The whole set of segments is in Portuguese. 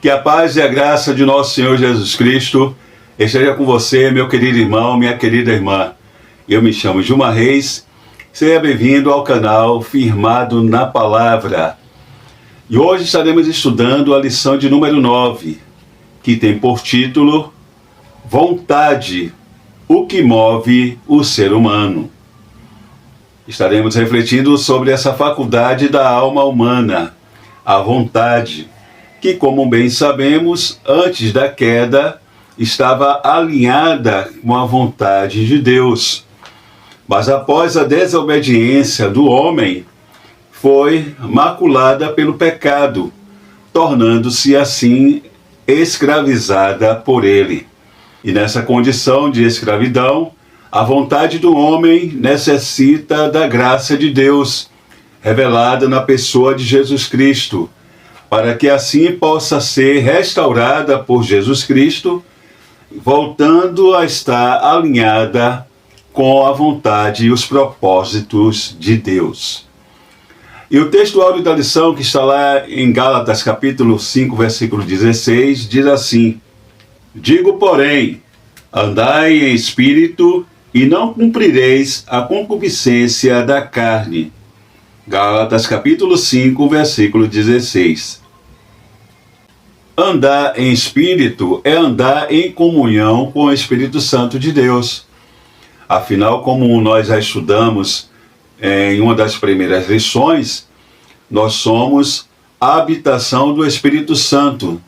Que a paz e a graça de nosso Senhor Jesus Cristo esteja com você, meu querido irmão, minha querida irmã. Eu me chamo Gilmar Reis, seja bem-vindo ao canal Firmado na Palavra. E hoje estaremos estudando a lição de número 9, que tem por título Vontade, o que move o ser humano. Estaremos refletindo sobre essa faculdade da alma humana, a vontade, que, como bem sabemos, antes da queda, estava alinhada com a vontade de Deus. Mas após a desobediência do homem, foi maculada pelo pecado, tornando-se assim escravizada por ele. E nessa condição de escravidão, a vontade do homem necessita da graça de Deus, revelada na pessoa de Jesus Cristo, para que assim possa ser restaurada por Jesus Cristo, voltando a estar alinhada com a vontade e os propósitos de Deus. E o texto áureo da lição, que está lá em Gálatas capítulo 5, versículo 16, diz assim: Digo, porém, andai em espírito e não cumprireis a concupiscência da carne. Gálatas capítulo 5, versículo 16. Andar em espírito é andar em comunhão com o Espírito Santo de Deus. Afinal, como nós já estudamos em uma das primeiras lições, nós somos a habitação do Espírito Santo.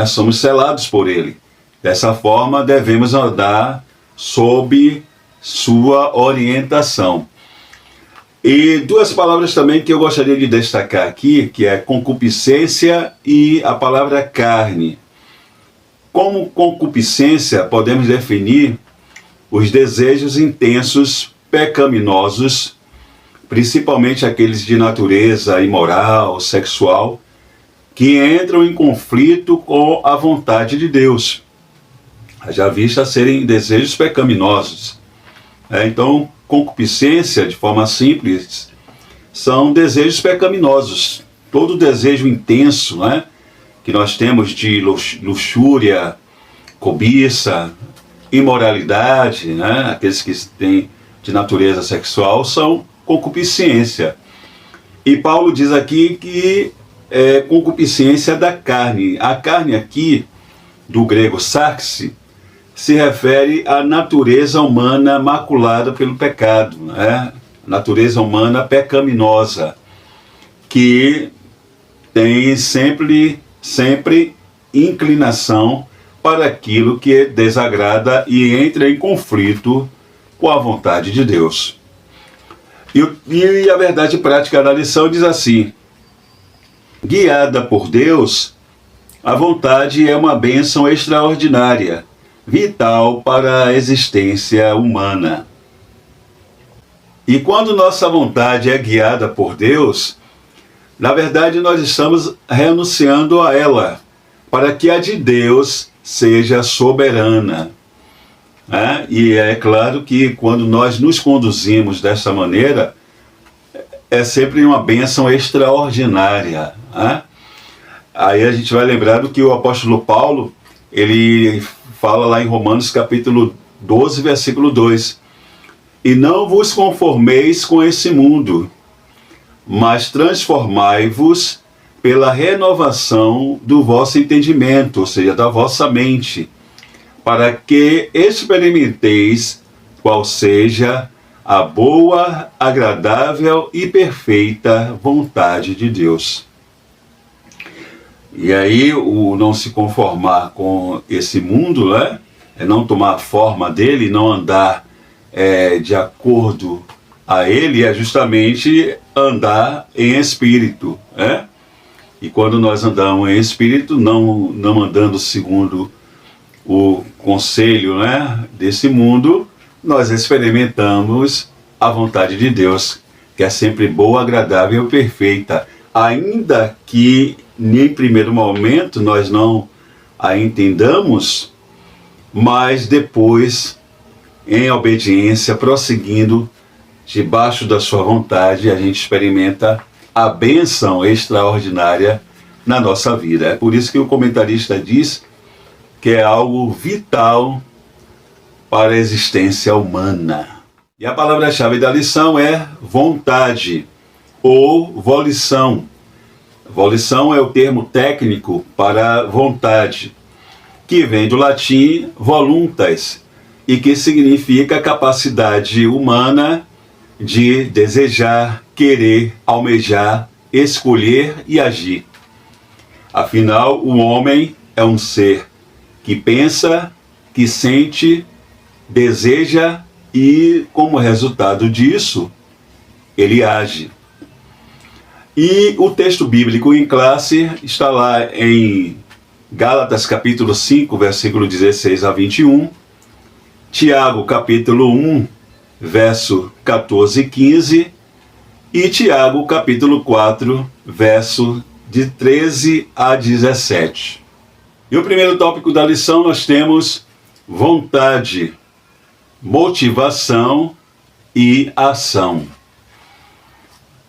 Somos selados por ele. Dessa forma, devemos andar sob sua orientação. E duas palavras também que eu gostaria de destacar aqui, que é concupiscência e a palavra carne. Como concupiscência, podemos definir os desejos intensos, pecaminosos, principalmente aqueles de natureza imoral, sexual, que entram em conflito com a vontade de Deus, já vista serem desejos pecaminosos. Então, concupiscência, de forma simples, são desejos pecaminosos. Todo desejo intenso, que nós temos de luxúria, cobiça, imoralidade, aqueles que têm de natureza sexual, são concupiscência. E Paulo diz aqui que é concupiscência da carne. A carne aqui, do grego sarxe, se refere à natureza humana maculada pelo pecado, natureza humana pecaminosa, que tem sempre inclinação para aquilo que desagrada e entra em conflito com a vontade de Deus. E a verdade prática da lição diz assim: guiada por Deus, a vontade é uma bênção extraordinária, vital para a existência humana. E quando nossa vontade é guiada por Deus, na verdade nós estamos renunciando a ela, para que a de Deus seja soberana. E é claro que quando nós nos conduzimos dessa maneira, é sempre uma bênção extraordinária. Aí a gente vai lembrar do que o apóstolo Paulo, ele fala lá em Romanos capítulo 12, versículo 2. E não vos conformeis com esse mundo, mas transformai-vos pela renovação do vosso entendimento, ou seja, da vossa mente, para que experimenteis qual seja a boa, agradável e perfeita vontade de Deus. E aí, o não se conformar com esse mundo, é não tomar a forma dele, não andar de acordo a ele, é justamente andar em espírito. E quando nós andamos em espírito, não andando segundo o conselho desse mundo, nós experimentamos a vontade de Deus, que é sempre boa, agradável e perfeita, ainda que em primeiro momento nós não a entendamos, mas depois, em obediência, prosseguindo debaixo da sua vontade, a gente experimenta a bênção extraordinária na nossa vida. É por isso que o comentarista diz que é algo vital para a existência humana. E a palavra-chave da lição é vontade ou volição. Volição é o termo técnico para vontade, que vem do latim voluntas, e que significa capacidade humana de desejar, querer, almejar, escolher e agir. Afinal, o homem é um ser que pensa, que sente, deseja e, como resultado disso, ele age. E o texto bíblico em classe está lá em Gálatas capítulo 5, versículo 16 a 21, Tiago capítulo 1, verso 14 e 15, e Tiago capítulo 4, verso de 13 a 17. E o primeiro tópico da lição nós temos vontade, motivação e ação.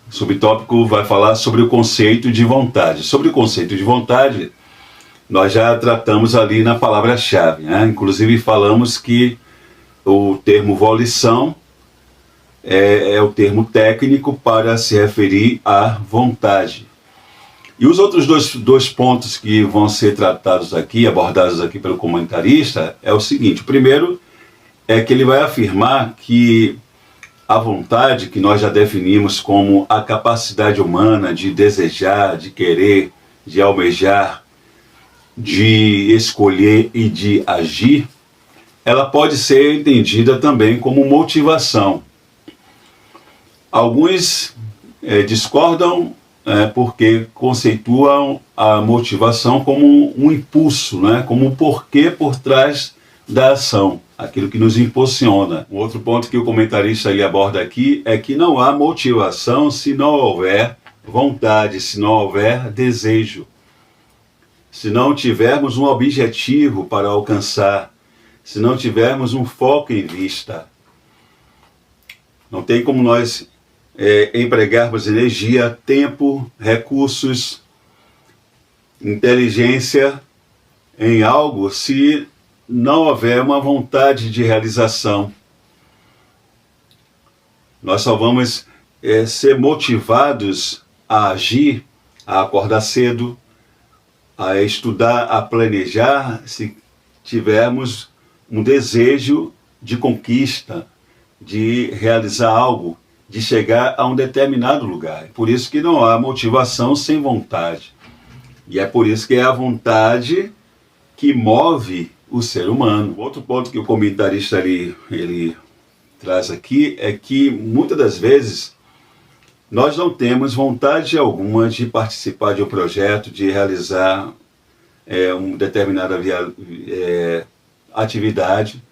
O subtópico vai falar sobre o conceito de vontade. Sobre o conceito de vontade, nós já tratamos ali na palavra-chave, né? Inclusive falamos que o termo volição é o termo técnico para se referir à vontade. E os outros dois pontos que vão ser tratados aqui, abordados aqui pelo comentarista, é o seguinte. O primeiro é que ele vai afirmar que a vontade, que nós já definimos como a capacidade humana de desejar, de querer, de almejar, de escolher e de agir, ela pode ser entendida também como motivação. Alguns discordam porque conceituam a motivação como um impulso, né? Como um porquê por trás da ação, aquilo que nos impulsiona. Um outro ponto que o comentarista ele aborda aqui é que não há motivação se não houver vontade, se não houver desejo. Se não tivermos um objetivo para alcançar, se não tivermos um foco em vista. Não tem como nós empregarmos energia, tempo, recursos, inteligência em algo se não houver uma vontade de realização. Nós só vamos ser motivados a agir, a acordar cedo, a estudar, a planejar, se tivermos um desejo de conquista, de realizar algo, de chegar a um determinado lugar. Por isso que não há motivação sem vontade. E é por isso que é a vontade que move o ser humano. Outro ponto que o comentarista ele traz aqui é que muitas das vezes nós não temos vontade alguma de participar de um projeto, de realizar uma determinada atividade,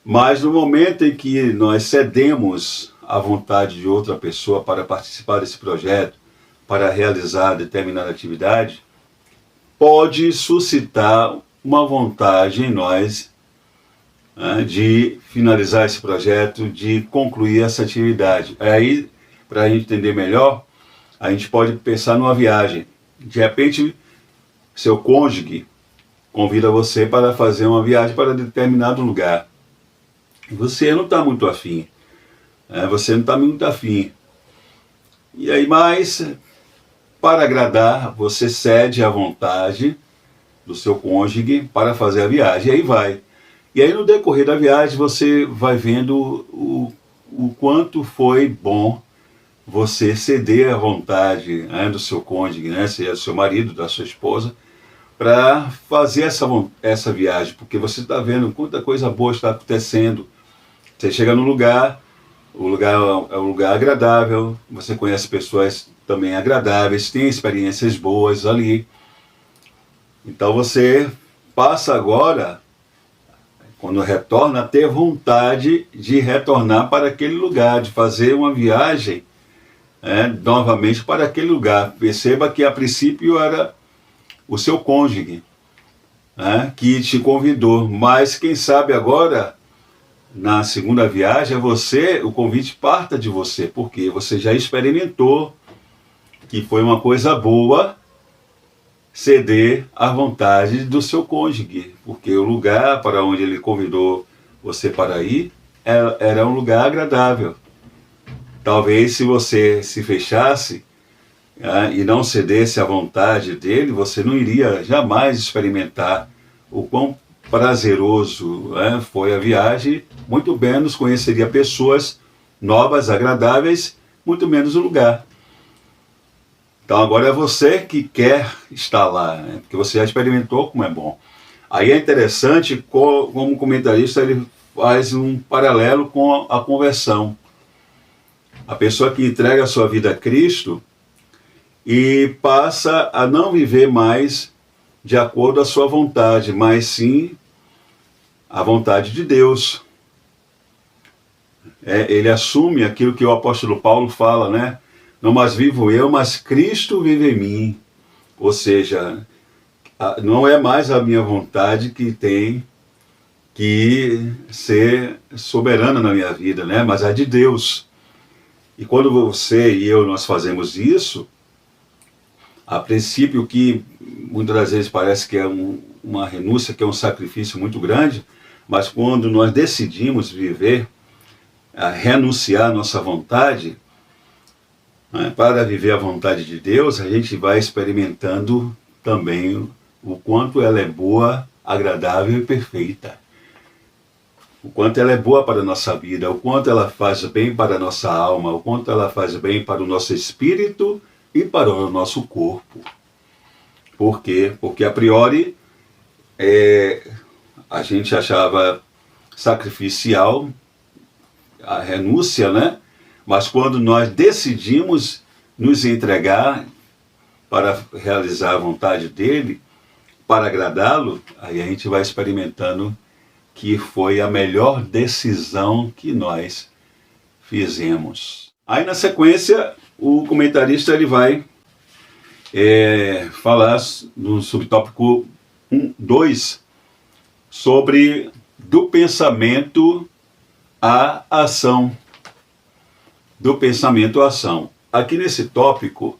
mas no momento em que nós cedemos à vontade de outra pessoa para participar desse projeto, para realizar determinada atividade, pode suscitar uma vontade em nós de finalizar esse projeto, de concluir essa atividade. Aí, para a gente entender melhor, a gente pode pensar numa viagem. De repente, seu cônjuge convida você para fazer uma viagem para determinado lugar. Você não está muito afim. Você não está muito afim. E aí, mas, para agradar, você cede à vontade do seu cônjuge para fazer a viagem. E aí vai. E aí, no decorrer da viagem, você vai vendo o quanto foi bom você ceder à vontade do seu cônjuge, seja do seu marido, da sua esposa, para fazer essa viagem, porque você está vendo quanta coisa boa está acontecendo. Você chega no lugar, o lugar é um lugar agradável, você conhece pessoas também agradáveis, tem experiências boas ali. Então você passa agora, quando retorna, a ter vontade de retornar para aquele lugar, de fazer uma viagem novamente para aquele lugar. Perceba que a princípio era o seu cônjuge que te convidou, mas quem sabe agora, na segunda viagem, o convite parta de você, porque você já experimentou que foi uma coisa boa ceder à vontade do seu cônjuge, porque o lugar para onde ele convidou você para ir era um lugar agradável. Talvez se você se fechasse e não cedesse à vontade dele, você não iria jamais experimentar o quão prazeroso foi a viagem, muito menos conheceria pessoas novas, agradáveis, muito menos o lugar. Então agora é você que quer estar lá, porque você já experimentou como é bom. Aí é interessante como comentarista ele faz um paralelo com a conversão. A pessoa que entrega a sua vida a Cristo e passa a não viver mais de acordo com a sua vontade, mas sim a vontade de Deus. Ele assume aquilo que o apóstolo Paulo fala, né? Não mais vivo eu, mas Cristo vive em mim. Ou seja, não é mais a minha vontade que tem que ser soberana na minha vida, né? Mas a de Deus. E quando você e eu nós fazemos isso, a princípio que muitas das vezes parece que é uma renúncia, que é um sacrifício muito grande, mas quando nós decidimos viver, renunciar à nossa vontade, para viver a vontade de Deus, a gente vai experimentando também o quanto ela é boa, agradável e perfeita. O quanto ela é boa para a nossa vida, o quanto ela faz bem para a nossa alma, o quanto ela faz bem para o nosso espírito e para o nosso corpo. Por quê? Porque a priori a gente achava sacrificial a renúncia, né? Mas quando nós decidimos nos entregar para realizar a vontade dele, para agradá-lo, aí a gente vai experimentando que foi a melhor decisão que nós fizemos. Aí na sequência, o comentarista ele vai falar no subtópico 2 sobre do pensamento à ação. Do pensamento à ação. Aqui nesse tópico,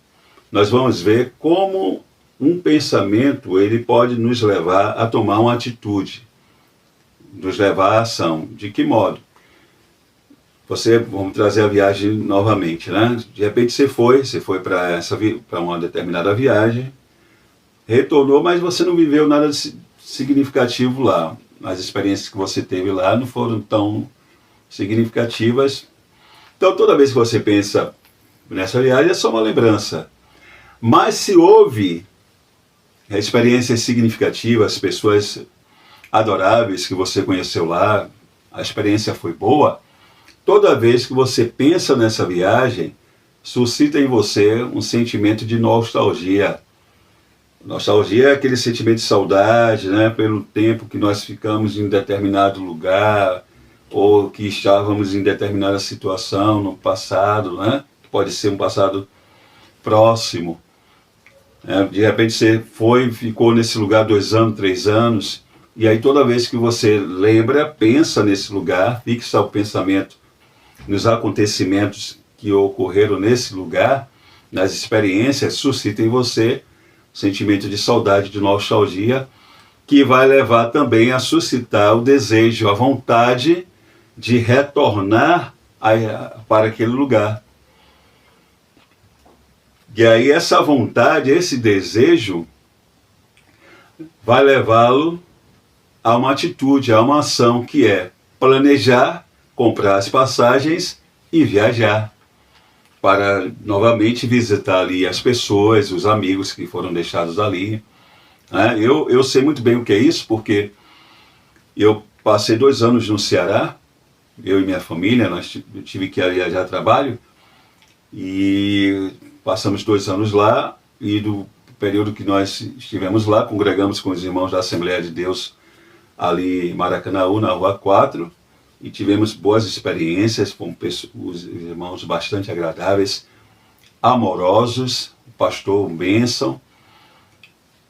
nós vamos ver como um pensamento ele pode nos levar a tomar uma atitude, nos levar à ação. De que modo? Vamos trazer a viagem novamente, né? De repente você foi para uma determinada viagem, retornou, mas você não viveu nada significativo lá. As experiências que você teve lá não foram tão significativas. Então, toda vez que você pensa nessa viagem, é só uma lembrança. Mas se houve experiências significativas, pessoas adoráveis que você conheceu lá, a experiência foi boa, toda vez que você pensa nessa viagem, suscita em você um sentimento de nostalgia. Nostalgia é aquele sentimento de saudade, né, pelo tempo que nós ficamos em determinado lugar, ou que estávamos em determinada situação no passado, né? Pode ser um passado próximo. De repente você ficou nesse lugar 2 anos, 3 anos, e aí toda vez que você lembra, pensa nesse lugar, fixa o pensamento nos acontecimentos que ocorreram nesse lugar, nas experiências, suscita em você um sentimento de saudade, de nostalgia, que vai levar também a suscitar o desejo, a vontade de retornar para aquele lugar. E aí essa vontade, esse desejo, vai levá-lo a uma atitude, a uma ação que é planejar, comprar as passagens e viajar para novamente visitar ali as pessoas, os amigos que foram deixados ali. Eu sei muito bem o que é isso, porque eu passei 2 anos no Ceará, eu e minha família, eu tive que viajar a trabalho, e passamos 2 anos lá, e do período que nós estivemos lá, congregamos com os irmãos da Assembleia de Deus, ali em Maracanaú, na Rua 4, e tivemos boas experiências com os irmãos bastante agradáveis, amorosos, o pastor bênção.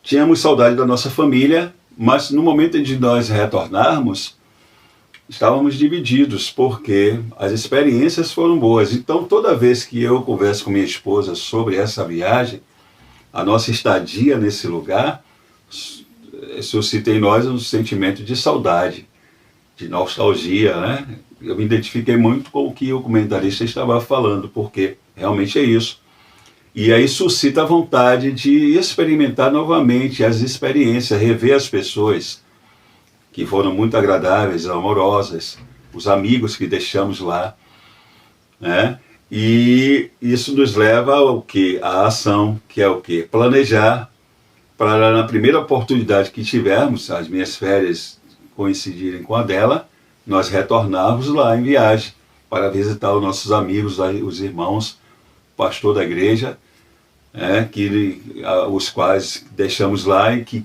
Tínhamos saudade da nossa família, mas no momento de nós retornarmos, estávamos divididos, porque as experiências foram boas. Então, toda vez que eu converso com minha esposa sobre essa viagem, a nossa estadia nesse lugar suscita em nós um sentimento de saudade, de nostalgia, né? Eu me identifiquei muito com o que o comentarista estava falando, porque realmente é isso. E aí suscita a vontade de experimentar novamente as experiências, rever as pessoas que foram muito agradáveis, amorosas, os amigos que deixamos lá, né? E isso nos leva ao que? A ação, que é o que? Planejar para, na primeira oportunidade que tivermos, as minhas férias coincidirem com a dela, nós retornarmos lá em viagem para visitar os nossos amigos, os irmãos, pastor da igreja, os quais deixamos lá e que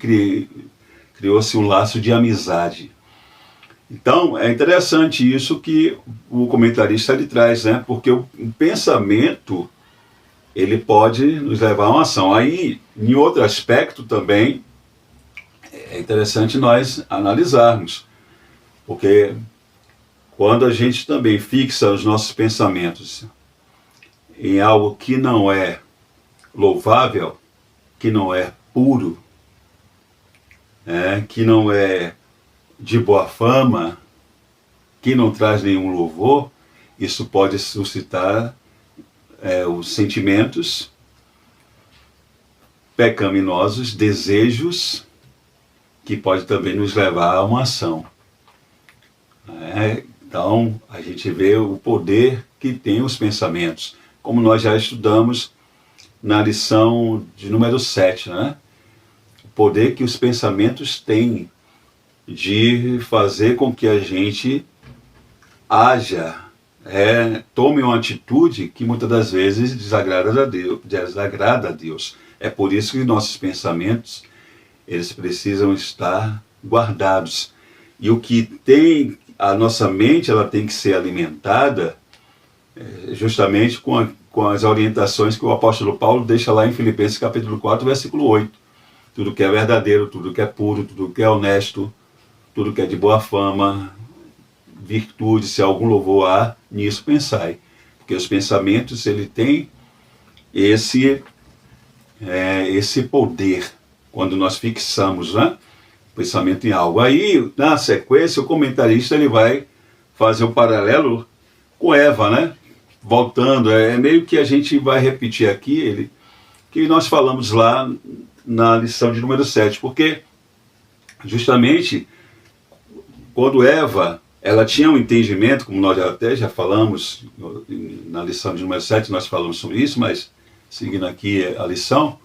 criou-se um laço de amizade. Então, é interessante isso que o comentarista lhe traz, né? Porque o pensamento, ele pode nos levar a uma ação. Aí, em outro aspecto também, é interessante nós analisarmos, porque quando a gente também fixa os nossos pensamentos em algo que não é louvável, que não é puro, que não é de boa fama, que não traz nenhum louvor, isso pode suscitar os sentimentos pecaminosos, desejos, que pode também nos levar a uma ação. Então, a gente vê o poder que tem os pensamentos, como nós já estudamos na lição de número 7, né? O poder que os pensamentos têm de fazer com que a gente haja, tome uma atitude que muitas das vezes desagrada a Deus. É por isso que nossos pensamentos, eles precisam estar guardados. E o que tem, a nossa mente, ela tem que ser alimentada justamente com as orientações que o apóstolo Paulo deixa lá em Filipenses capítulo 4, versículo 8. Tudo que é verdadeiro, tudo que é puro, tudo que é honesto, tudo que é de boa fama, virtude, se algum louvor há, nisso pensai. Porque os pensamentos, ele tem esse poder, quando nós fixamos, né, o pensamento em algo. Aí, na sequência, o comentarista ele vai fazer um paralelo com Eva, né? Voltando, meio que a gente vai repetir aqui, que nós falamos lá na lição de número 7, porque justamente quando Eva, ela tinha um entendimento, como nós até já falamos na lição de número 7, nós falamos sobre isso, mas seguindo aqui a lição,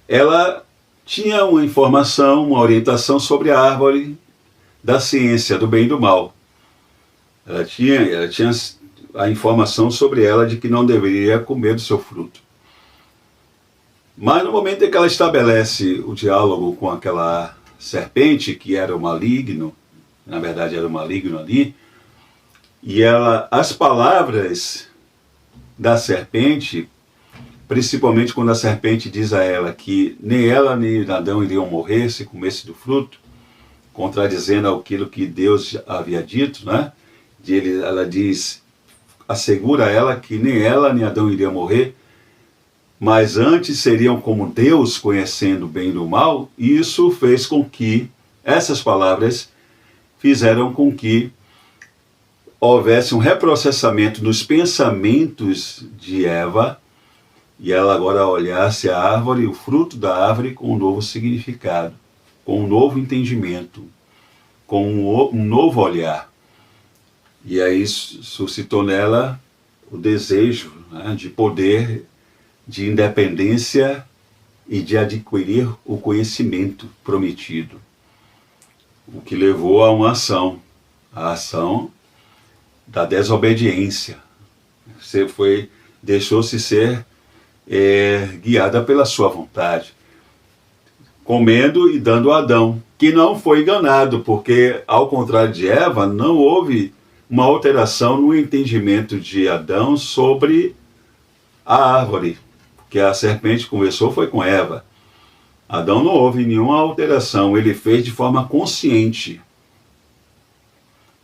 ela tinha uma informação, uma orientação sobre a árvore da ciência, do bem e do mal. Ela tinha a informação sobre ela de que não deveria comer do seu fruto. Mas no momento em que ela estabelece o diálogo com aquela serpente, que era o maligno, na verdade era o maligno ali, e as palavras da serpente, principalmente quando a serpente diz a ela que nem ela nem Adão iriam morrer se comesse do fruto, contradizendo aquilo que Deus havia dito, né? Ela diz, assegura a ela que nem ela nem Adão iriam morrer, mas antes seriam como Deus, conhecendo o bem e o mal, e isso fez com que, essas palavras fizeram com que houvesse um reprocessamento nos pensamentos de Eva, e ela agora olhasse a árvore, o fruto da árvore, com um novo significado, com um novo entendimento, com um novo olhar. E aí suscitou nela o desejo, né, de poder, de independência e de adquirir o conhecimento prometido. O que levou a uma ação, a ação da desobediência. Você deixou-se ser guiada pela sua vontade, comendo e dando a Adão, que não foi enganado, porque, ao contrário de Eva, não houve uma alteração no entendimento de Adão sobre a árvore, porque a serpente conversou foi com Eva. Adão não houve nenhuma alteração, ele fez de forma consciente,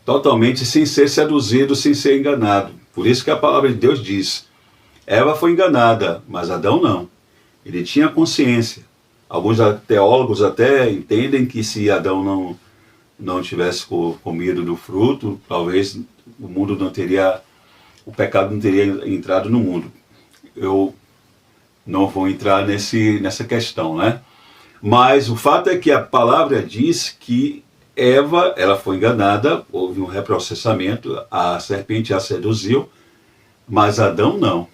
totalmente sem ser seduzido, sem ser enganado. Por isso que a palavra de Deus diz, Eva foi enganada, mas Adão não. Ele tinha consciência. Alguns teólogos até entendem que se Adão não tivesse comido do fruto, talvez o mundo não teria, o pecado não teria entrado no mundo. Eu não vou entrar nessa questão, né? Mas o fato é que a palavra diz que Eva, ela foi enganada, houve um reprocessamento, a serpente a seduziu, mas Adão não.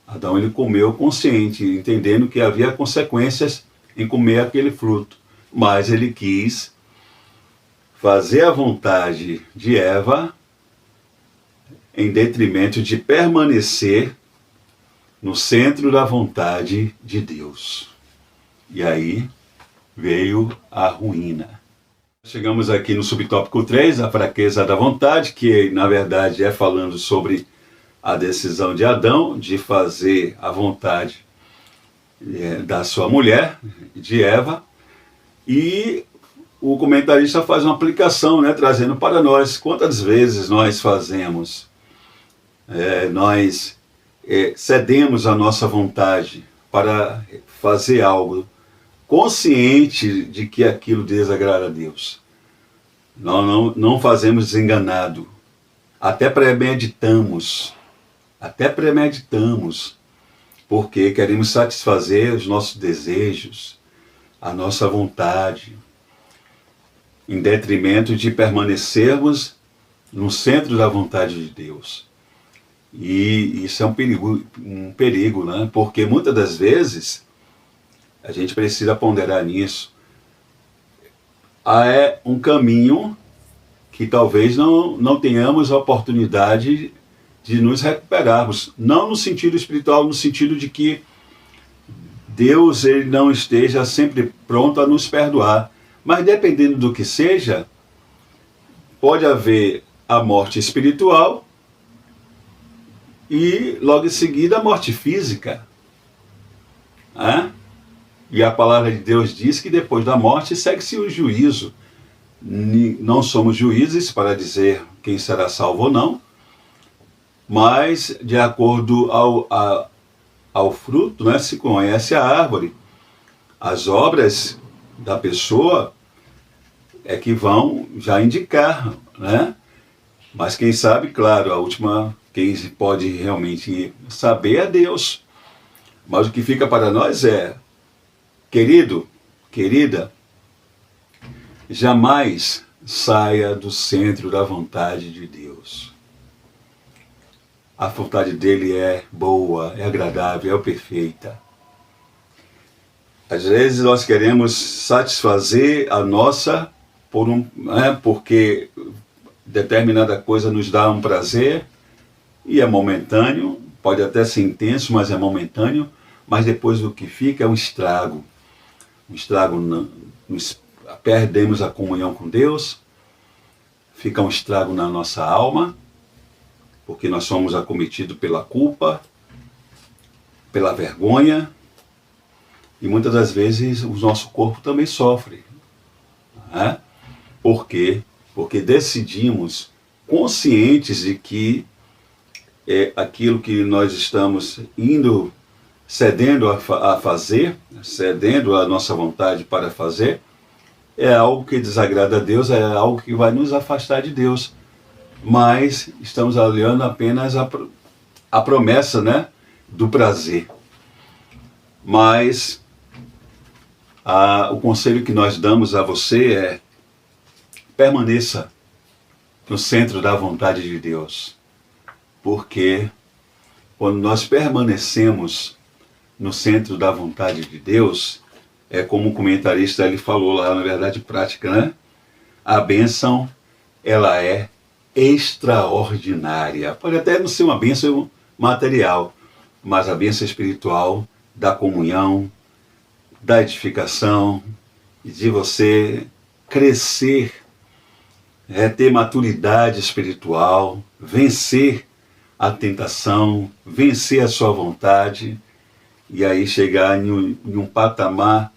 Adão ele comeu consciente, entendendo que havia consequências em comer aquele fruto, mas ele quis fazer a vontade de Eva em detrimento de permanecer no centro da vontade de Deus. E aí veio a ruína. Chegamos aqui no subtópico 3, a fraqueza da vontade, que na verdade é falando sobre a decisão de Adão de fazer a vontade da sua mulher, de Eva, e o comentarista faz uma aplicação, né, trazendo para nós quantas vezes nós fazemos, nós cedemos a nossa vontade para fazer algo consciente de que aquilo desagrada a Deus. Não fazemos desenganado, até premeditamos, porque queremos satisfazer os nossos desejos, a nossa vontade, em detrimento de permanecermos no centro da vontade de Deus. E isso é um perigo, né? Porque muitas das vezes a gente precisa ponderar nisso. É um caminho que talvez não tenhamos a oportunidade de nos recuperarmos. Não no sentido espiritual, no sentido de que Deus ele não esteja sempre pronto a nos perdoar. Mas dependendo do que seja, pode haver a morte espiritual e logo em seguida a morte física. E a palavra de Deus diz que depois da morte segue-se o juízo. Não somos juízes para dizer quem será salvo ou não, mas de acordo ao fruto, né, se conhece a árvore. As obras da pessoa é que vão já indicar, né? Mas quem sabe, claro, quem pode realmente saber é Deus. Mas o que fica para nós é, querido, querida, jamais saia do centro da vontade de Deus. A vontade dele é boa, é agradável, é perfeita. Às vezes nós queremos satisfazer a nossa porque determinada coisa nos dá um prazer e é momentâneo, pode até ser intenso, mas é momentâneo, mas depois o que fica é um estrago. Um estrago, perdemos a comunhão com Deus, fica um estrago na nossa alma, porque nós somos acometidos pela culpa, pela vergonha, e muitas das vezes o nosso corpo também sofre. Por quê? Porque decidimos, conscientes de que aquilo que nós estamos cedendo a fazer, cedendo a nossa vontade para fazer, é algo que desagrada a Deus, é algo que vai nos afastar de Deus. Mas estamos olhando apenas a promessa, né, do prazer. Mas o conselho que nós damos a você é: permaneça no centro da vontade de Deus. Porque quando nós permanecemos no centro da vontade de Deus, é como o comentarista ele falou lá, na verdade prática, né? A bênção, ela é extraordinária. Pode até não ser uma bênção material, mas a bênção espiritual da comunhão, da edificação, de você crescer, ter maturidade espiritual, vencer a tentação, vencer a sua vontade, e aí chegar em um patamar,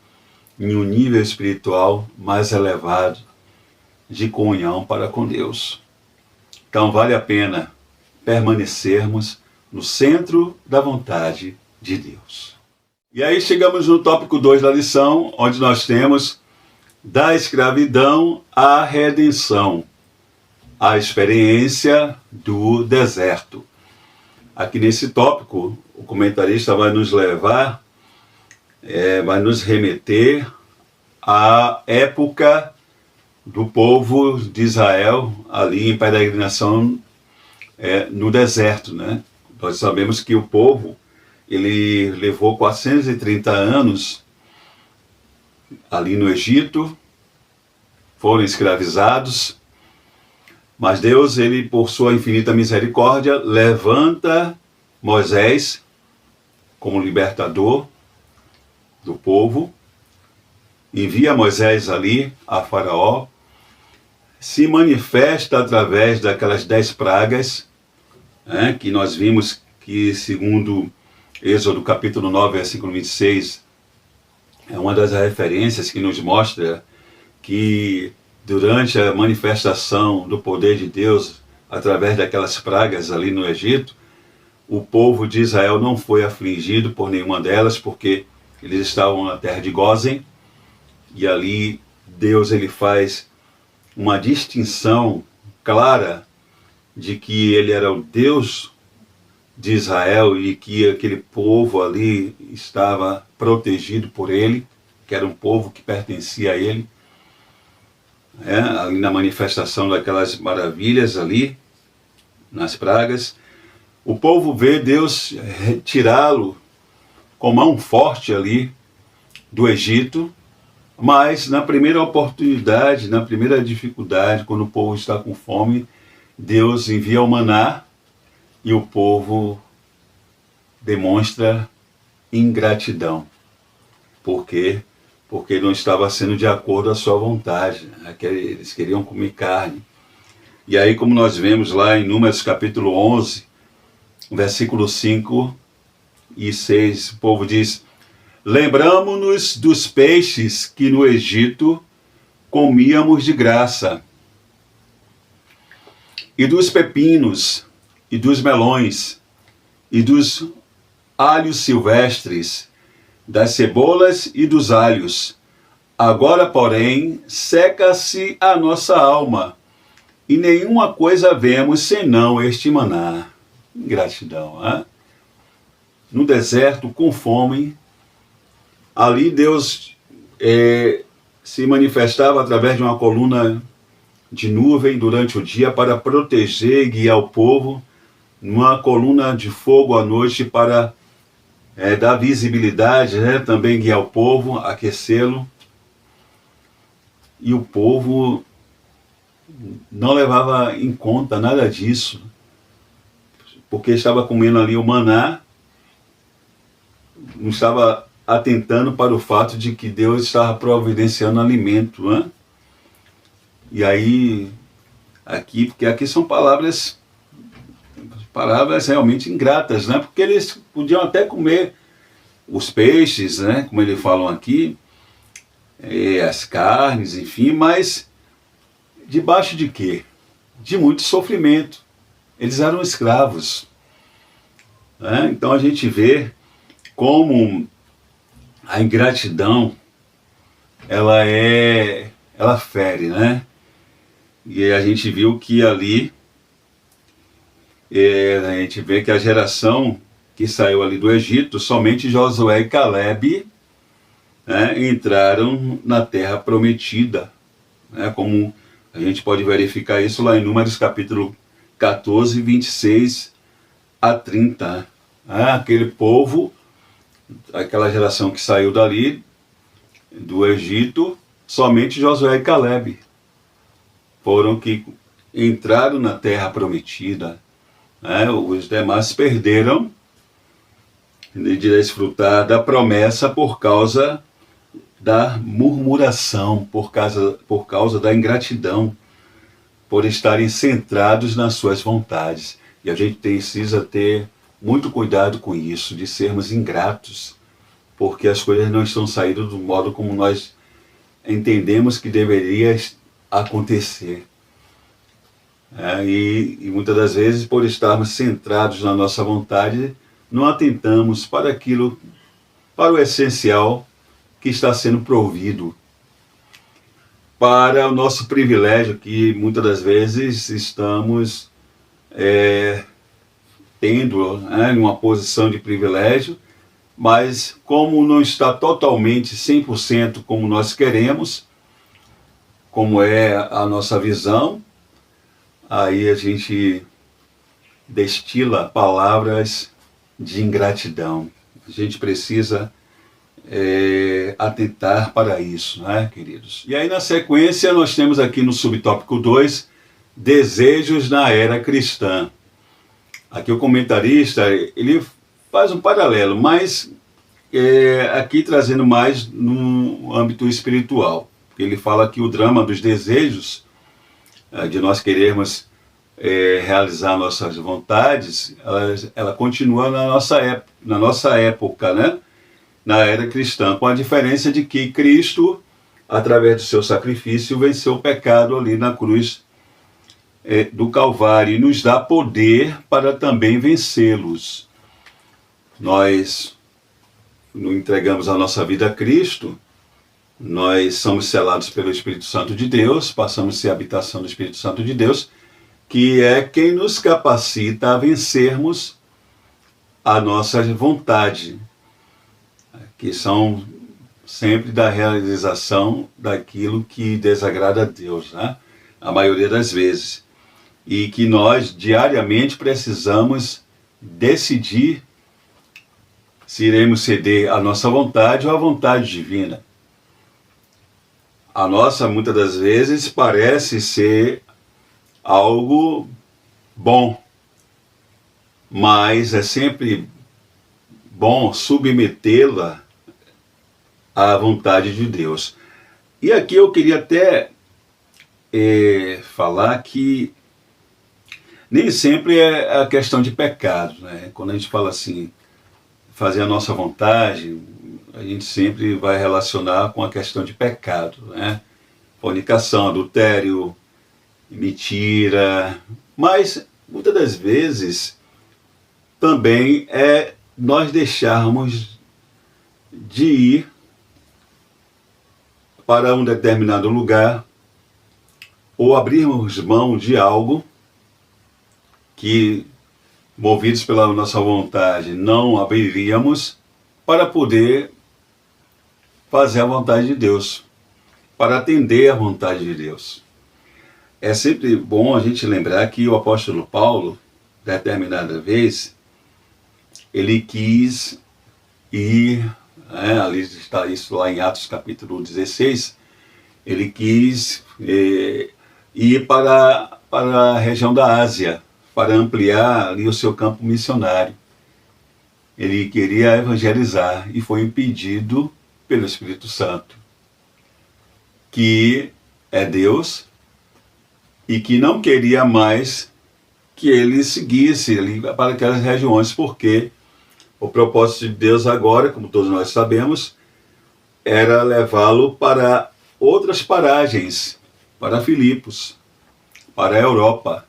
em um nível espiritual mais elevado de comunhão para com Deus. Então vale a pena permanecermos no centro da vontade de Deus. E aí chegamos no tópico 2 da lição, onde nós temos da escravidão à redenção, a experiência do deserto. Aqui nesse tópico, o comentarista vai nos levar, vai nos remeter à época do povo de Israel ali em peregrinação no deserto, né? Nós sabemos que o povo ele levou 430 anos ali no Egito, foram escravizados, mas Deus, ele por sua infinita misericórdia, levanta Moisés como libertador do povo, envia Moisés ali a Faraó, se manifesta através daquelas 10 pragas, que nós vimos que, segundo Êxodo capítulo 9, versículo 26, é uma das referências que nos mostra que durante a manifestação do poder de Deus, através daquelas pragas ali no Egito, o povo de Israel não foi afligido por nenhuma delas, porque eles estavam na terra de Gósen, e ali Deus ele faz uma distinção clara de que ele era o Deus de Israel e que aquele povo ali estava protegido por ele, que era um povo que pertencia a ele, ali na manifestação daquelas maravilhas ali, nas pragas. O povo vê Deus tirá-lo com mão forte ali do Egito, mas na primeira oportunidade, na primeira dificuldade, quando o povo está com fome, Deus envia o maná e o povo demonstra ingratidão. Por quê? Porque não estava sendo de acordo à sua vontade. Eles queriam comer carne. E aí, como nós vemos lá em Números capítulo 11, versículo 5 e 6, o povo diz: lembramo-nos dos peixes que no Egito comíamos de graça, e dos pepinos, e dos melões, e dos alhos silvestres, das cebolas e dos alhos. Agora, porém, seca-se a nossa alma, e nenhuma coisa vemos senão este maná. Ingratidão, hein? No deserto, com fome, ali Deus se manifestava através de uma coluna de nuvem durante o dia para proteger e guiar o povo, numa coluna de fogo à noite para dar visibilidade, também guiar o povo, aquecê-lo. E o povo não levava em conta nada disso, porque estava comendo ali o maná, não estava atentando para o fato de que Deus estava providenciando alimento, né? E aí, porque aqui são palavras realmente ingratas, né? Porque eles podiam até comer os peixes, né? Como eles falam aqui, as carnes, enfim, mas debaixo de quê? De muito sofrimento. Eles eram escravos, né? Então a gente vê como a ingratidão ela fere, né? E a gente viu que ali a gente vê que a geração que saiu ali do Egito, somente Josué e Calebe, né, entraram na terra prometida, né? Como a gente pode verificar isso lá em Números capítulo 14, 26 a 30. Aquele povo, aquela geração que saiu dali, do Egito, somente Josué e Calebe foram que entraram na terra prometida. Os demais perderam de desfrutar da promessa por causa da murmuração, por causa da ingratidão, por estarem centrados nas suas vontades. E a gente precisa ter muito cuidado com isso, de sermos ingratos, porque as coisas não estão saindo do modo como nós entendemos que deveria acontecer. E muitas das vezes, por estarmos centrados na nossa vontade, não atentamos para para o essencial que está sendo provido, para o nosso privilégio que muitas das vezes estamos tendo, né, uma posição de privilégio, mas como não está totalmente 100% como nós queremos, como é a nossa visão, aí a gente destila palavras de ingratidão. A gente precisa atentar para isso, né, queridos? E aí, na sequência, nós temos aqui no subtópico 2, desejos na era cristã. Aqui o comentarista, ele faz um paralelo, mas aqui trazendo mais no âmbito espiritual. Ele fala que o drama dos desejos, de nós querermos realizar nossas vontades, ela continua na nossa época, né? Na era cristã, com a diferença de que Cristo, através do seu sacrifício, venceu o pecado ali na cruz do Calvário e nos dá poder para também vencê-los. Nós não entregamos a nossa vida a Cristo, nós somos selados pelo Espírito Santo de Deus, passamos a ser a habitação do Espírito Santo de Deus, que é quem nos capacita a vencermos a nossa vontade, que são sempre da realização daquilo que desagrada a Deus, né? A maioria das vezes. E que nós diariamente precisamos decidir se iremos ceder à nossa vontade ou à vontade divina. A nossa, muitas das vezes, parece ser algo bom, mas é sempre bom submetê-la à vontade de Deus. E aqui eu queria até falar que nem sempre é a questão de pecado, né? Quando a gente fala assim, fazer a nossa vontade, a gente sempre vai relacionar com a questão de pecado, né? Fornicação, adultério, mentira, mas muitas das vezes também é nós deixarmos de ir para um determinado lugar ou abrirmos mão de algo que, movidos pela nossa vontade, não abriríamos para poder fazer a vontade de Deus, para atender a vontade de Deus. É sempre bom a gente lembrar que o apóstolo Paulo, determinada vez, ele quis ir, ali está isso lá em Atos capítulo 16, ele quis ir para a região da Ásia, para ampliar ali o seu campo missionário. Ele queria evangelizar e foi impedido pelo Espírito Santo, que é Deus e que não queria mais que ele seguisse ali para aquelas regiões, porque o propósito de Deus agora, como todos nós sabemos, era levá-lo para outras paragens, para Filipos, para a Europa.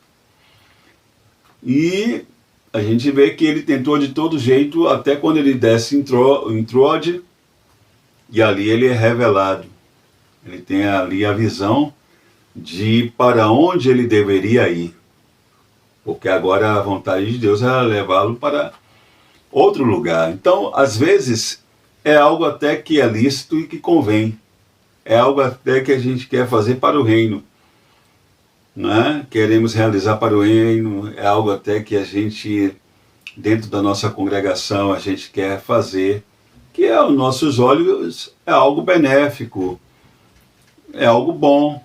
E a gente vê que ele tentou de todo jeito, até quando ele desce em Troade, e ali ele é revelado. Ele tem ali a visão de para onde ele deveria ir. Porque agora a vontade de Deus era levá-lo para outro lugar. Então, às vezes, é algo até que é lícito e que convém. É algo até que a gente quer fazer para o reino, né? Queremos realizar para o reino, é algo até que a gente, dentro da nossa congregação, a gente quer fazer, que aos nossos olhos é algo benéfico, é algo bom,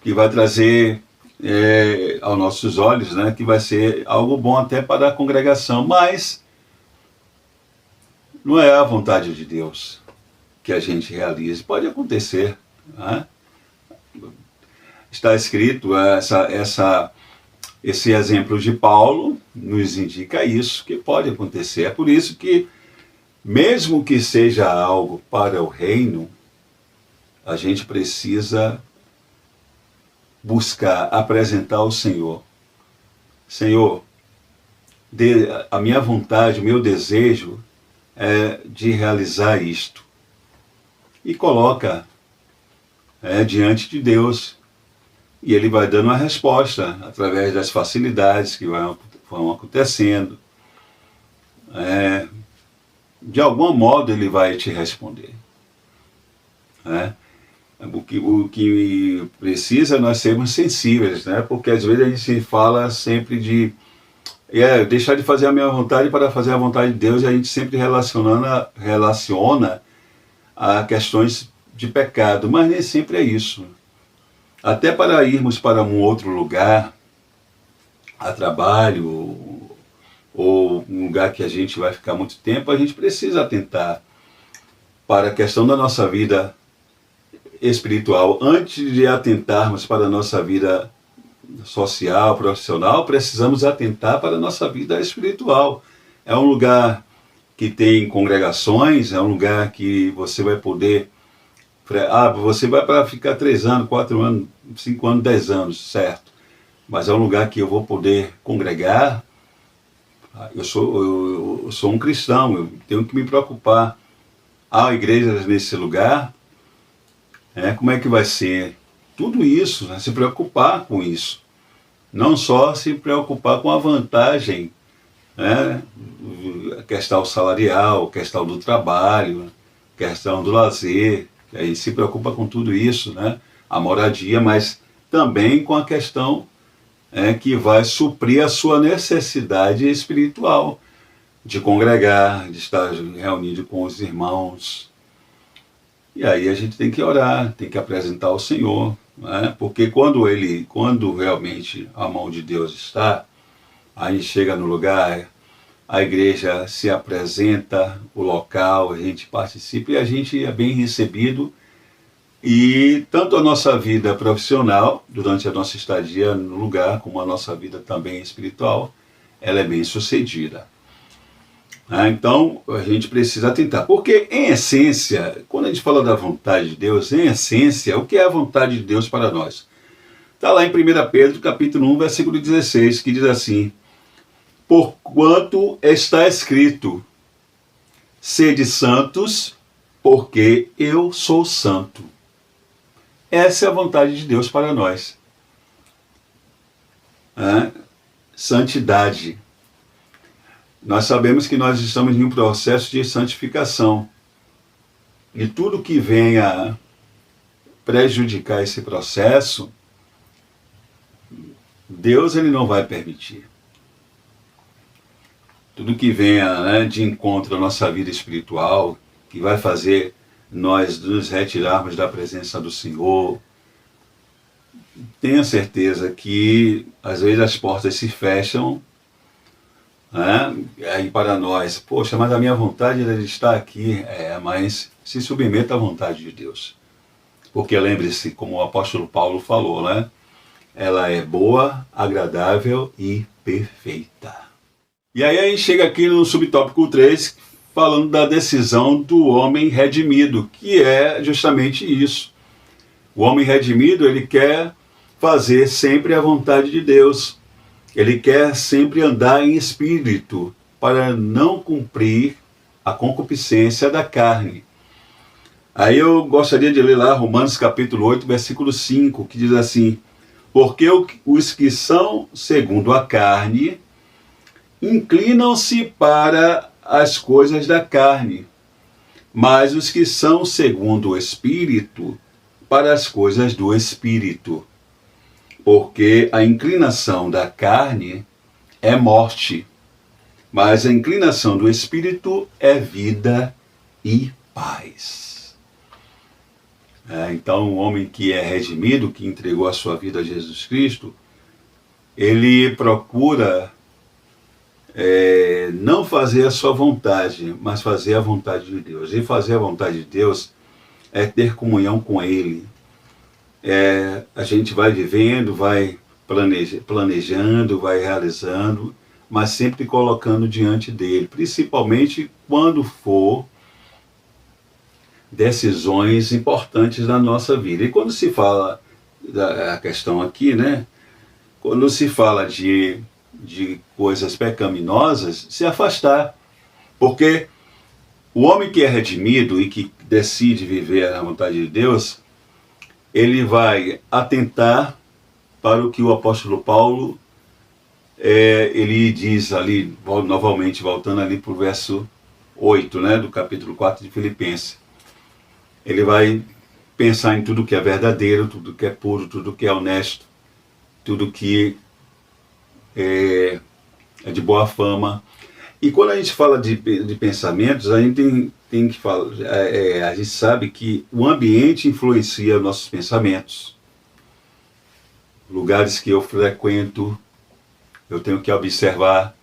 que vai trazer aos nossos olhos, né, que vai ser algo bom até para a congregação, mas não é a vontade de Deus que a gente realize. Pode acontecer, né? Está escrito, esse exemplo de Paulo nos indica isso, que pode acontecer. É por isso que, mesmo que seja algo para o reino, a gente precisa buscar apresentar ao Senhor. Senhor, a minha vontade, o meu desejo de realizar isto. E coloca diante de Deus. E Ele vai dando a resposta através das facilidades que vão acontecendo. De algum modo Ele vai te responder. O que precisa é nós sermos sensíveis, porque às vezes a gente fala sempre de deixar de fazer a minha vontade para fazer a vontade de Deus, e a gente sempre relaciona a questões de pecado, mas nem sempre é isso. Até para irmos para um outro lugar, a trabalho, ou um lugar que a gente vai ficar muito tempo, a gente precisa atentar para a questão da nossa vida espiritual. Antes de atentarmos para a nossa vida social, profissional, precisamos atentar para a nossa vida espiritual. É um lugar que tem congregações, é um lugar que você vai poder... você vai para ficar 3 anos, 4 anos, 5 anos, 10 anos, certo. Mas é um lugar que eu vou poder congregar. Eu sou um cristão, eu tenho que me preocupar. Há igrejas nesse lugar? Como é que vai ser? Tudo isso, se preocupar com isso. Não só se preocupar com a vantagem, a questão salarial, a questão do trabalho, a questão do lazer. Aí se preocupa com tudo isso, a moradia, mas também com a questão que vai suprir a sua necessidade espiritual, de congregar, de estar reunido com os irmãos. E aí a gente tem que orar, tem que apresentar ao Senhor, porque quando realmente a mão de Deus está, a gente chega no lugar, a igreja se apresenta, o local, a gente participa e a gente é bem recebido. E tanto a nossa vida profissional, durante a nossa estadia no lugar, como a nossa vida também espiritual, ela é bem sucedida. Então, a gente precisa atentar. Porque, em essência, quando a gente fala da vontade de Deus, em essência, o que é a vontade de Deus para nós? Está lá em 1 Pedro, capítulo 1, versículo 16, que diz assim: porquanto está escrito, sede santos, porque eu sou santo. Essa é a vontade de Deus para nós. Santidade. Nós sabemos que nós estamos em um processo de santificação. E tudo que venha prejudicar esse processo, Deus ele não vai permitir. Tudo que venha de encontro à nossa vida espiritual, que vai fazer nós nos retirarmos da presença do Senhor, tenha certeza que às vezes as portas se fecham, aí para nós, poxa, mas a minha vontade é de estar aqui, mas se submeta à vontade de Deus. Porque lembre-se, como o apóstolo Paulo falou, ela é boa, agradável e perfeita. E aí a gente chega aqui no subtópico 3, falando da decisão do homem redimido, que é justamente isso. O homem redimido, ele quer fazer sempre a vontade de Deus. Ele quer sempre andar em espírito, para não cumprir a concupiscência da carne. Aí eu gostaria de ler lá Romanos capítulo 8, versículo 5, que diz assim: porque os que são segundo a carne inclinam-se para as coisas da carne, mas os que são segundo o Espírito, para as coisas do Espírito. Porque a inclinação da carne é morte, mas a inclinação do Espírito é vida e paz. Então, o homem que é redimido, que entregou a sua vida a Jesus Cristo, ele procura não fazer a sua vontade, mas fazer a vontade de Deus. E fazer a vontade de Deus é ter comunhão com Ele. A gente vai vivendo, vai planejando, vai realizando, mas sempre colocando diante dele, principalmente quando for decisões importantes da nossa vida. E quando se fala da questão aqui, quando se fala de coisas pecaminosas, se afastar, porque O homem que é redimido e que decide viver a vontade de Deus, ele vai atentar para o que o apóstolo Paulo, ele diz ali, novamente, voltando ali para o verso 8, né, do capítulo 4 de Filipenses. Ele vai pensar em tudo que é verdadeiro, tudo que é puro, tudo que é honesto, tudo que é de boa fama. E quando a gente fala de pensamentos, a gente tem que falar, a gente sabe que o ambiente influencia nossos pensamentos. Lugares que eu frequento, eu tenho que observar,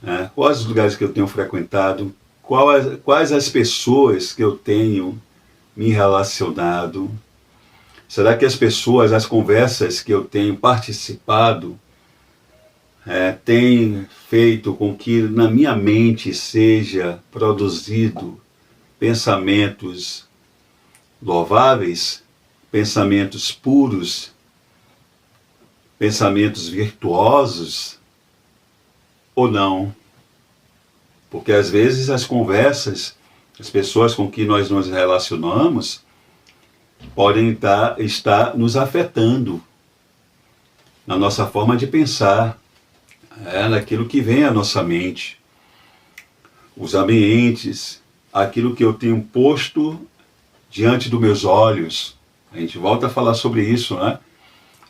né, quais os lugares que eu tenho frequentado, quais as pessoas que eu tenho me relacionado. Será que as pessoas, as conversas que eu tenho participado, têm feito com que na minha mente seja produzido pensamentos louváveis, pensamentos puros, pensamentos virtuosos ou não? Porque às vezes as conversas, as pessoas com que nós nos relacionamos, podem estar nos afetando na nossa forma de pensar, naquilo que vem à nossa mente, os ambientes, aquilo que eu tenho posto diante dos meus olhos. A gente volta a falar sobre isso, né?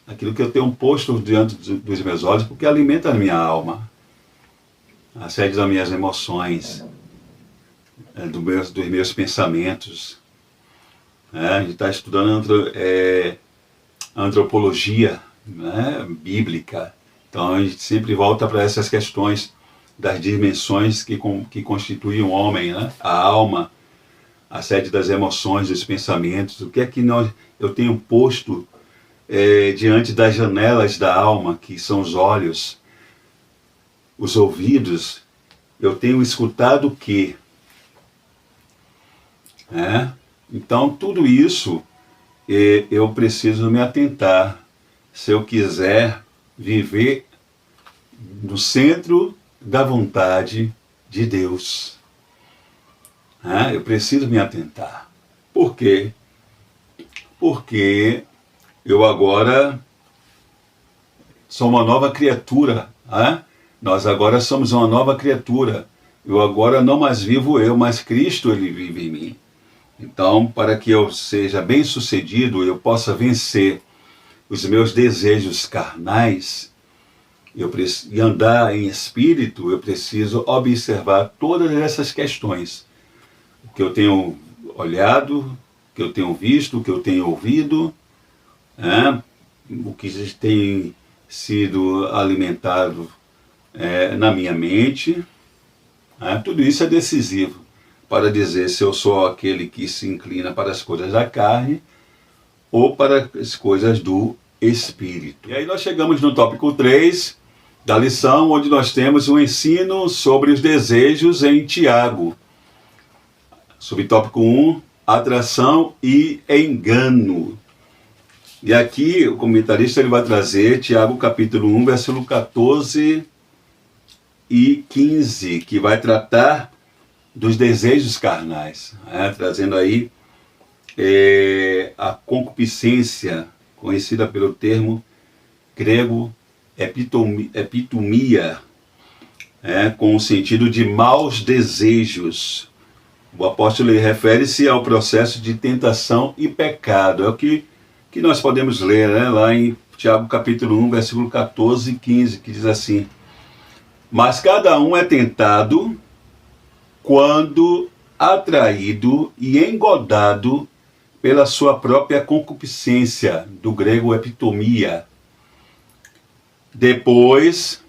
Aquilo que eu tenho posto diante dos meus olhos, porque alimenta a minha alma, a sede das minhas emoções, dos meus pensamentos. A gente está estudando antropologia, né, bíblica. Então a gente sempre volta para essas questões das dimensões que constituem o homem, né? A alma, a sede das emoções, dos pensamentos. O que é que eu tenho posto diante das janelas da alma, que são os olhos, os ouvidos? Eu tenho escutado o quê? Então tudo isso eu preciso me atentar se eu quiser viver no centro da vontade de Deus. Eu preciso me atentar. Por quê? Porque eu agora sou uma nova criatura. Nós agora somos uma nova criatura. Eu agora não mais vivo eu, mas Cristo ele vive em mim. Então, para que eu seja bem-sucedido, eu possa vencer os meus desejos carnais, e andar em espírito, eu preciso observar todas essas questões. O que eu tenho olhado, o que eu tenho visto, o que eu tenho ouvido, o que tem sido alimentado na minha mente. Tudo isso é decisivo para dizer se eu sou aquele que se inclina para as coisas da carne ou para as coisas do Espírito. E aí nós chegamos no tópico 3 da lição, onde nós temos um ensino sobre os desejos em Tiago. Subtópico 1, atração e engano. E aqui o comentarista ele vai trazer Tiago capítulo 1, versículo 14 e 15, que vai tratar dos desejos carnais, trazendo aí a concupiscência, conhecida pelo termo grego epitomia, com o sentido de maus desejos. O apóstolo refere-se ao processo de tentação e pecado. É o que nós podemos ler, lá em Tiago capítulo 1, versículo 14 e 15, que diz assim: mas cada um é tentado quando atraído e engodado pela sua própria concupiscência, do grego epitomia. Depois,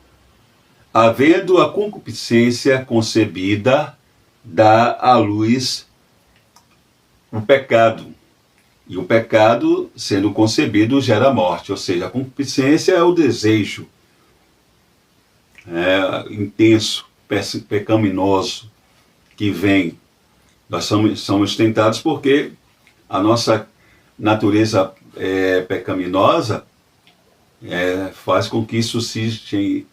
havendo a concupiscência concebida, dá à luz o pecado. E o pecado, sendo concebido, gera morte. Ou seja, a concupiscência é o desejo intenso, pecaminoso, que vem. Nós somos tentados porque a nossa natureza pecaminosa faz com que suscite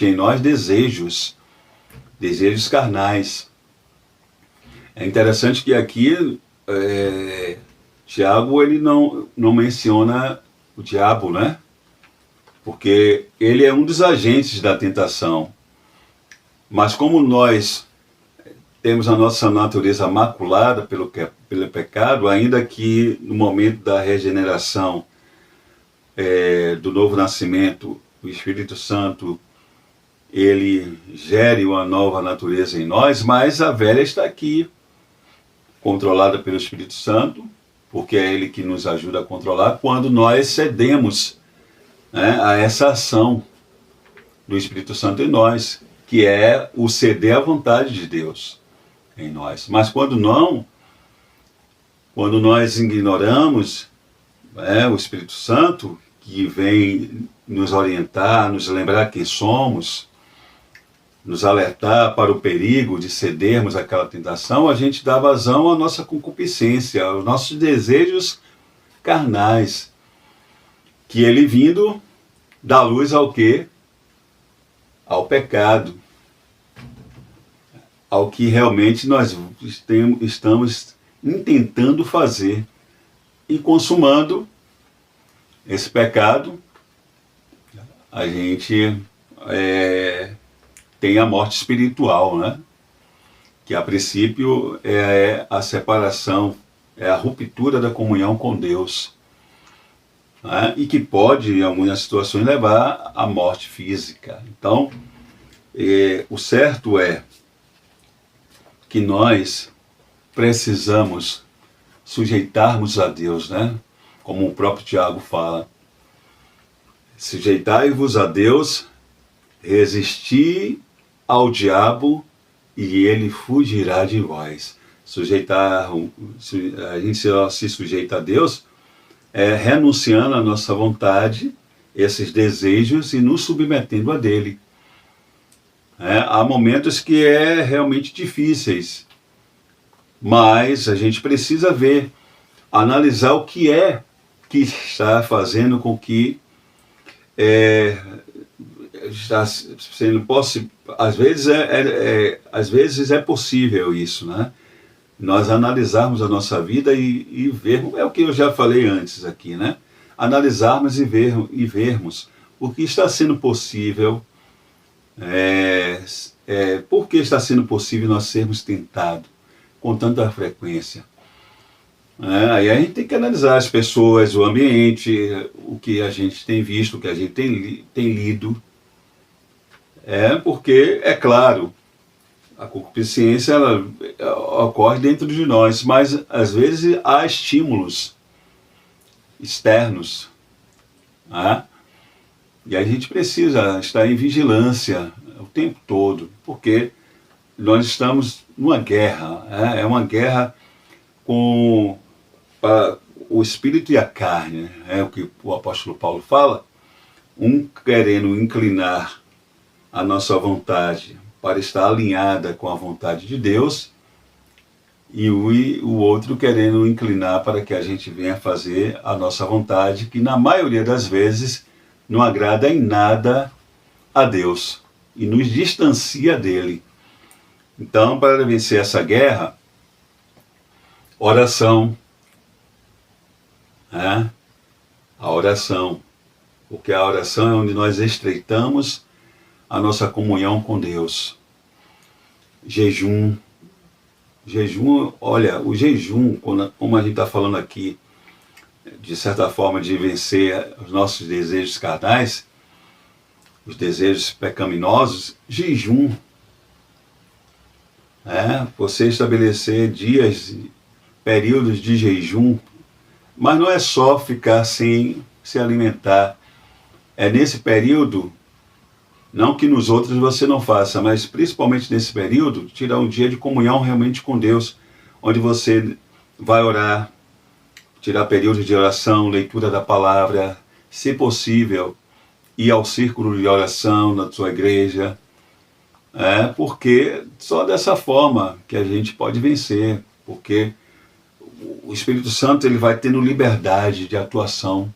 em nós desejos carnais. É interessante que aqui Tiago ele não menciona o diabo, né? Porque ele é um dos agentes da tentação. Mas como nós temos a nossa natureza maculada pelo pecado, ainda que no momento da regeneração, do novo nascimento, o Espírito Santo ele gere uma nova natureza em nós, mas a velha está aqui, controlada pelo Espírito Santo, porque é ele que nos ajuda a controlar quando nós cedemos, né, a essa ação do Espírito Santo em nós, que é o ceder à vontade de Deus em nós. Mas quando nós ignoramos, o Espírito Santo, que vem nos orientar, nos lembrar quem somos, nos alertar para o perigo de cedermos àquela tentação, a gente dá vazão à nossa concupiscência, aos nossos desejos carnais, que ele vindo dá luz ao quê? Ao pecado, ao que realmente nós estamos intentando fazer e consumando esse pecado, a gente tem a morte espiritual, né? Que a princípio é a separação, é a ruptura da comunhão com Deus, né? E que pode, em algumas situações, levar à morte física. Então, o certo é que nós precisamos sujeitarmos a Deus, né? Como o próprio Tiago fala, sujeitai-vos a Deus, resisti ao diabo e ele fugirá de vós. A gente se sujeita a Deus renunciando à nossa vontade, esses desejos, e nos submetendo a dele. Há momentos que realmente difíceis, mas a gente precisa ver, analisar o que está fazendo com que está sendo possível. Às vezes é possível isso, né? Nós analisarmos a nossa vida e vermos, é o que eu já falei antes aqui, né? Analisarmos e vermos o que está sendo possível, por que está sendo possível nós sermos tentados com tanta frequência. Aí a gente tem que analisar as pessoas, o ambiente, o que a gente tem visto, o que a gente tem lido. Porque, é claro, a concupiscência ela ocorre dentro de nós, mas às vezes há estímulos externos. E a gente precisa estar em vigilância o tempo todo, porque nós estamos numa guerra, é uma guerra com o espírito e a carne, é o que o apóstolo Paulo fala, um querendo inclinar a nossa vontade para estar alinhada com a vontade de Deus, e o outro querendo inclinar para que a gente venha fazer a nossa vontade, que na maioria das vezes não agrada em nada a Deus e nos distancia dele. Então, para vencer essa guerra, oração, a oração, porque a oração é onde nós estreitamos a nossa comunhão com Deus. Jejum, olha, o jejum, como a gente está falando aqui, de certa forma, de vencer os nossos desejos carnais, os desejos pecaminosos, jejum. Você estabelecer dias, períodos de jejum, mas não é só ficar sem se alimentar. É nesse período, não que nos outros você não faça, mas principalmente nesse período, tirar um dia de comunhão realmente com Deus, onde você vai orar, tirar períodos de oração, leitura da palavra, se possível, ir ao círculo de oração na sua igreja, porque só dessa forma que a gente pode vencer, porque o Espírito Santo ele vai tendo liberdade de atuação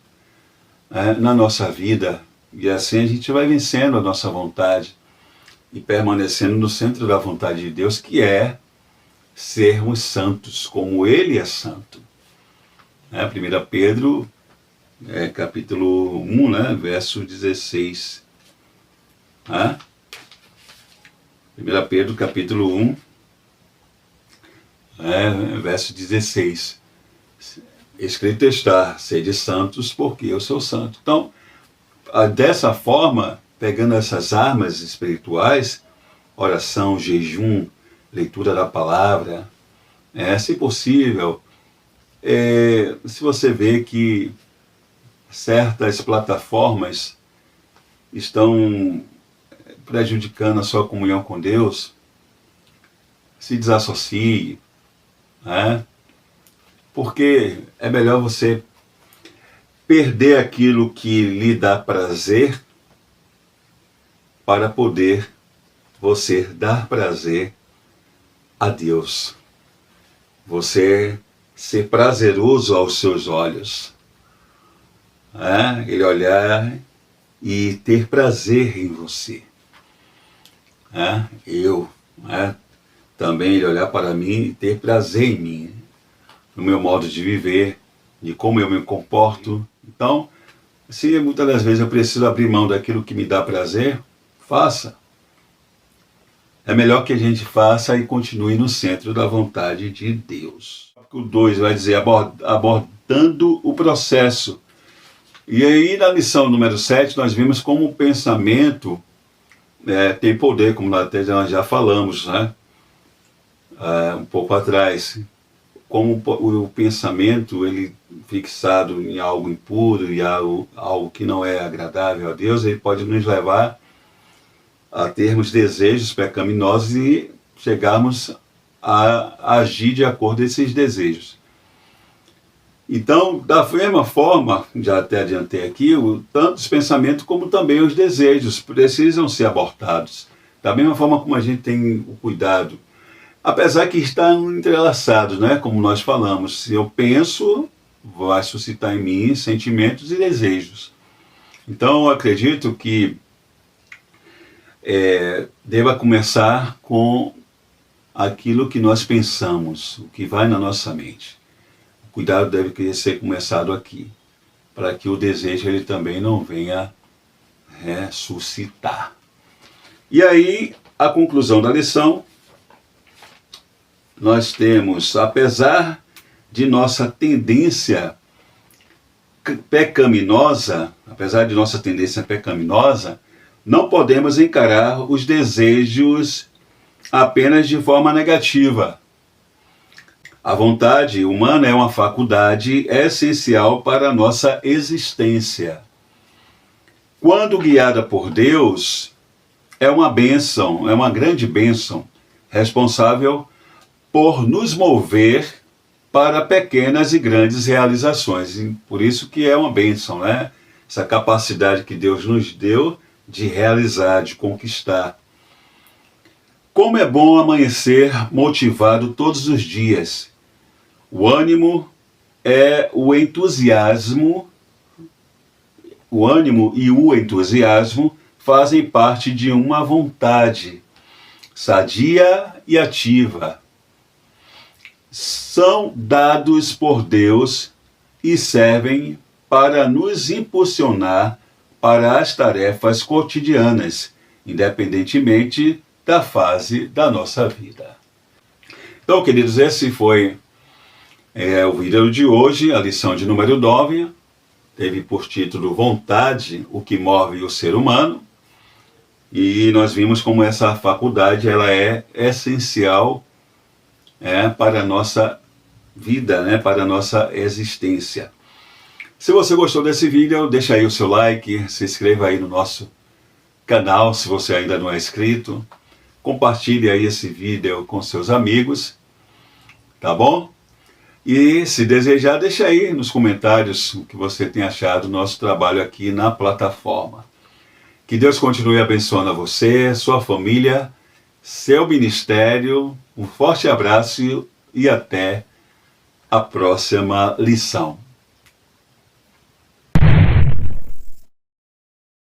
na nossa vida, e assim a gente vai vencendo a nossa vontade e permanecendo no centro da vontade de Deus, que é sermos santos, como Ele é santo. 1 Pedro, capítulo 1, né, verso 16. 1 Pedro, capítulo 1, verso 16. Escrito está, sede santos, porque eu sou santo. Então, dessa forma, pegando essas armas espirituais, oração, jejum, leitura da palavra, se possível, se você vê que certas plataformas estão prejudicando a sua comunhão com Deus, se desassocie, porque é melhor você perder aquilo que lhe dá prazer para poder você dar prazer a Deus. Você ser prazeroso aos seus olhos. Ele olhar e ter prazer em você. Também ele olhar para mim e ter prazer em mim, no meu modo de viver, de como eu me comporto. Então, se muitas das vezes eu preciso abrir mão daquilo que me dá prazer, faça. É melhor que a gente faça e continue no centro da vontade de Deus. O 2 vai dizer, abordando o processo. E aí, na lição número 7, nós vimos como o pensamento tem poder, como nós já falamos, um pouco atrás. Como o pensamento, ele fixado em algo impuro e algo que não é agradável a Deus, ele pode nos levar a termos desejos pecaminosos e chegarmos a agir de acordo com esses desejos. Então, da mesma forma, já até adiantei aqui, tanto os pensamentos como também os desejos precisam ser abortados. Da mesma forma como a gente tem o cuidado. Apesar que estão entrelaçados, como nós falamos. Se eu penso, vai suscitar em mim sentimentos e desejos. Então, eu acredito que deva começar com aquilo que nós pensamos, o que vai na nossa mente. O cuidado deve ser começado aqui, para que o desejo ele também não venha ressuscitar. E aí, a conclusão da lição, nós temos, apesar de nossa tendência pecaminosa, não podemos encarar os desejos apenas de forma negativa. A vontade humana é uma faculdade essencial para a nossa existência. Quando guiada por Deus, é uma bênção, é uma grande bênção, responsável por nos mover para pequenas e grandes realizações. E por isso que é uma bênção, Essa capacidade que Deus nos deu de realizar, de conquistar. Como é bom amanhecer motivado todos os dias. O ânimo e o entusiasmo fazem parte de uma vontade sadia e ativa. São dados por Deus e servem para nos impulsionar para as tarefas cotidianas, independentemente da fase da nossa vida. Então, queridos, esse foi o vídeo de hoje, a lição de número 9, teve por título Vontade, o que move o ser humano, e nós vimos como essa faculdade ela é essencial para a nossa vida, para a nossa existência. Se você gostou desse vídeo, deixa aí o seu like, se inscreva aí no nosso canal se você ainda não é inscrito, compartilhe aí esse vídeo com seus amigos, tá bom? E se desejar, deixa aí nos comentários o que você tem achado do nosso trabalho aqui na plataforma. Que Deus continue abençoando a você, sua família, seu ministério. Um forte abraço e até a próxima lição.